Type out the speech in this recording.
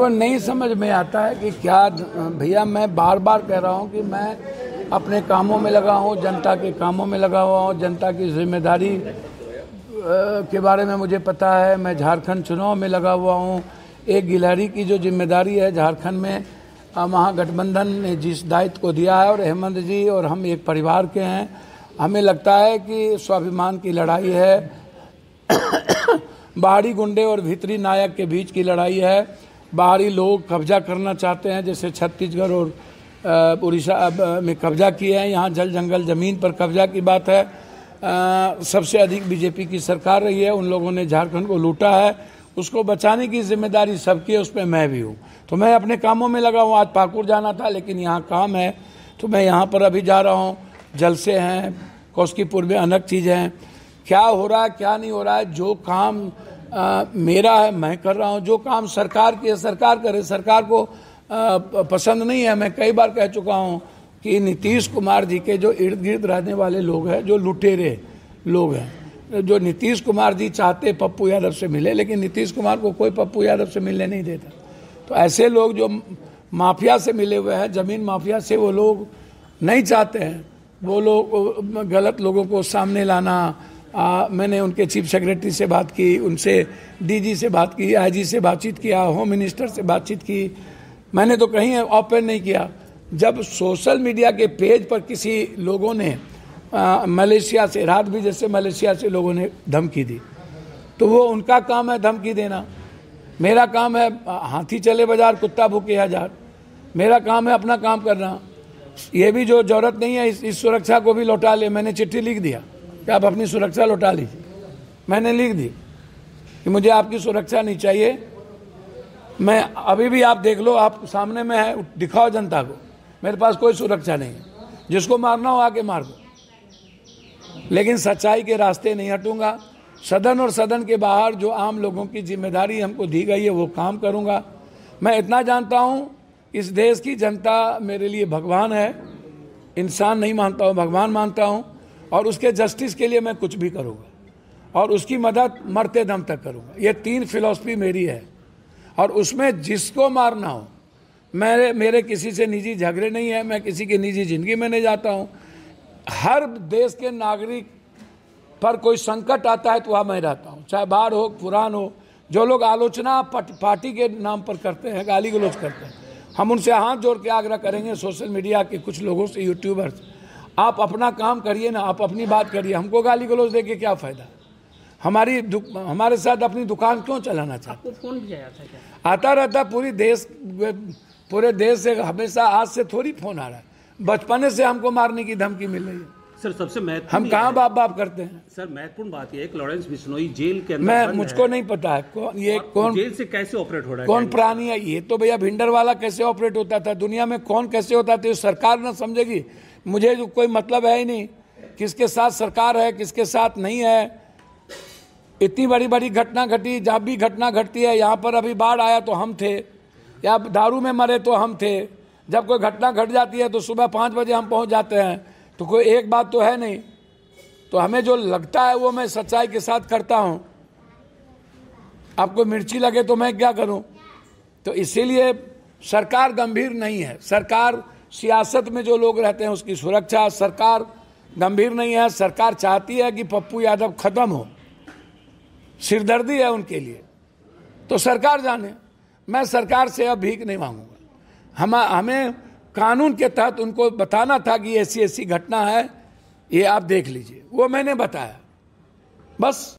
को नहीं समझ में आता है कि क्या भैया, मैं बार बार कह रहा हूँ कि मैं अपने कामों में लगा हूँ, जनता के कामों में लगा हुआ हूँ, जनता की जिम्मेदारी के बारे में मुझे पता है। मैं झारखंड चुनाव में लगा हुआ हूँ। एक गिलहरी की जो जिम्मेदारी है झारखंड में, महागठबंधन ने जिस दायित्व को दिया है, और हेमंत जी और हम एक परिवार के हैं, हमें लगता है कि स्वाभिमान की लड़ाई है, बाहरी गुंडे और भीतरी नायक के बीच की लड़ाई है। बाहरी लोग कब्जा करना चाहते हैं, जैसे छत्तीसगढ़ और उड़ीसा में कब्जा किए हैं, यहाँ जल जंगल ज़मीन पर कब्जा की बात है। सबसे अधिक बीजेपी की सरकार रही है, उन लोगों ने झारखंड को लूटा है, उसको बचाने की जिम्मेदारी सबकी है, उसमें मैं भी हूँ। तो मैं अपने कामों में लगा हूँ। आज पाकुड़ जाना था लेकिन यहाँ काम है तो मैं यहाँ पर अभी जा रहा हूँ। जलसे हैं, कौशकीपुर में अनेक चीज़ें हैं। क्या हो रहा है क्या नहीं हो रहा है, जो काम मेरा है मैं कर रहा हूँ, जो काम सरकार की है सरकार करे। सरकार को पसंद नहीं है। मैं कई बार कह चुका हूँ कि नीतीश कुमार जी के जो इर्द गिर्द रहने वाले लोग हैं, जो लुटेरे लोग हैं, जो नीतीश कुमार जी चाहते पप्पू यादव से मिले, लेकिन नीतीश कुमार को कोई पप्पू यादव से मिलने नहीं देता। तो ऐसे लोग जो माफिया से मिले हुए हैं, ज़मीन माफिया से, वो लोग नहीं चाहते हैं। वो लोग गलत लोगों को सामने लाना। मैंने उनके चीफ सेक्रेटरी से बात की, उनसे डीजी से बात की, आईजी से बातचीत किया, होम मिनिस्टर से बातचीत की। मैंने तो कहीं ओपन नहीं किया। जब सोशल मीडिया के पेज पर किसी लोगों ने मलेशिया से, रात भी जैसे मलेशिया से लोगों ने धमकी दी, तो वो उनका काम है धमकी देना। मेरा काम है हाथी चले बाजार कुत्ता भूखे हजार। मेरा काम है अपना काम करना। ये भी जो जरूरत नहीं है, इस सुरक्षा को भी लौटा ले। मैंने चिट्ठी लिख दिया कि आप अपनी सुरक्षा लौटा लीजिए। मैंने लिख दी कि मुझे आपकी सुरक्षा नहीं चाहिए। मैं अभी भी, आप देख लो, आप सामने में है, दिखाओ जनता को, मेरे पास कोई सुरक्षा नहीं है। जिसको मारना हो आके मार दो, लेकिन सच्चाई के रास्ते नहीं हटूंगा। सदन और सदन के बाहर जो आम लोगों की जिम्मेदारी हमको दी गई है वो काम करूंगा। मैं इतना जानता हूं, इस देश की जनता मेरे लिए भगवान है। इंसान नहीं मानता हूं, भगवान मानता हूं, और उसके जस्टिस के लिए मैं कुछ भी करूंगा और उसकी मदद मरते दम तक करूंगा। ये 3 फिलॉसफी मेरी है, और उसमें जिसको मारना हो, मेरे किसी से निजी झगड़े नहीं है, मैं किसी की निजी जिंदगी में नहीं जाता हूं। हर देश के नागरिक पर कोई संकट आता है तो वहाँ मैं रहता हूँ, चाहे बाढ़ हो, पुरान हो। जो लोग आलोचना पार्टी के नाम पर करते हैं, गाली गलौज करते हैं, हम उनसे हाथ जोड़ के आग्रह करेंगे, सोशल मीडिया के कुछ लोगों से, यूट्यूबर्स, आप अपना काम करिए ना, आप अपनी बात करिए। हमको गाली गलौज देके क्या फ़ायदा? हमारे साथ अपनी दुकान क्यों चलाना चाहते? आपको फोन भी आया था क्या? आता रहता। पूरे देश से हमेशा, आज से थोड़ी फोन आ रहा है। बचपने से हमको मारने की धमकी मिल रही है। सर, सबसे महत्वपूर्ण, हम कहाँ बाप बाप करते हैं? सर, महत्वपूर्ण बात यह है कि लॉरेंस बिश्नोई जेल के अंदर मुझको नहीं पता है कौन जेल से कैसे ऑपरेट हो रहा है, कौन प्राणी है। ये तो भैया भिंडर वाला कैसे ऑपरेट होता था, दुनिया में कौन कैसे होता था, सरकार ना समझेगी। मुझे जो कोई मतलब है ही नहीं किसके साथ सरकार है, किसके साथ नहीं है। इतनी बड़ी बड़ी घटना घटी, जहाँ भी घटना घटती है, यहाँ पर अभी बाढ़ आया तो हम थे, या दारू में मरे तो हम थे। जब कोई घटना घट जाती है तो सुबह 5 बजे हम पहुँच जाते हैं। तो कोई एक बात तो है नहीं। तो हमें जो लगता है वो मैं सच्चाई के साथ करता हूं। आपको मिर्ची लगे तो मैं क्या करूं? तो इसीलिए सरकार गंभीर नहीं है। सरकार, सियासत में जो लोग रहते हैं उसकी सुरक्षा, सरकार गंभीर नहीं है। सरकार चाहती है कि पप्पू यादव खत्म हो, सिरदर्दी है उनके लिए। तो सरकार जाने, मैं सरकार से अब भीख नहीं मांगूंगा। हमें कानून के तहत उनको बताना था कि ऐसी ऐसी घटना है, ये आप देख लीजिए, वो मैंने बताया, बस।